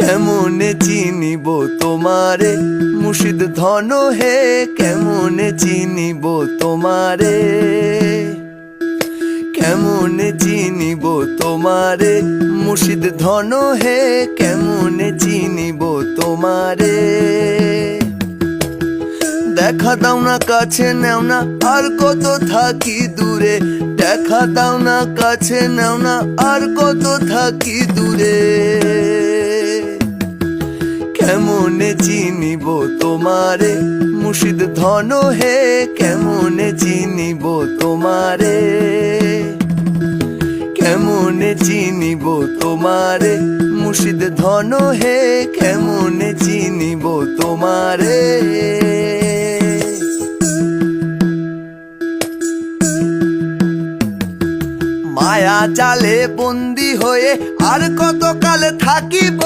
কেমনে চিনিব তোমারে মুর্শিদ ধন হে, কেমনে চিনিব তোমারে, কেমনে চিনিব তোমারে মুর্শিদ ধন হে, কেমনে চিনিব তোমারে। দেখা দাও না কাছে নেও না আর কত থাকি দূরে, দেখা দাও না কাছে নেও না আর কত থাকি দূরে। কেমনে চিনিব তোমারে মুর্শিদ ধন হে, কেমনে চিনিব তোমারে, কেমনে চিনিব তোমারে মুর্শিদ ধন হে, কেমনে চিনিব তোমারে। মায়া জালে বন্দী হয়ে আর কত কাল থাকিব।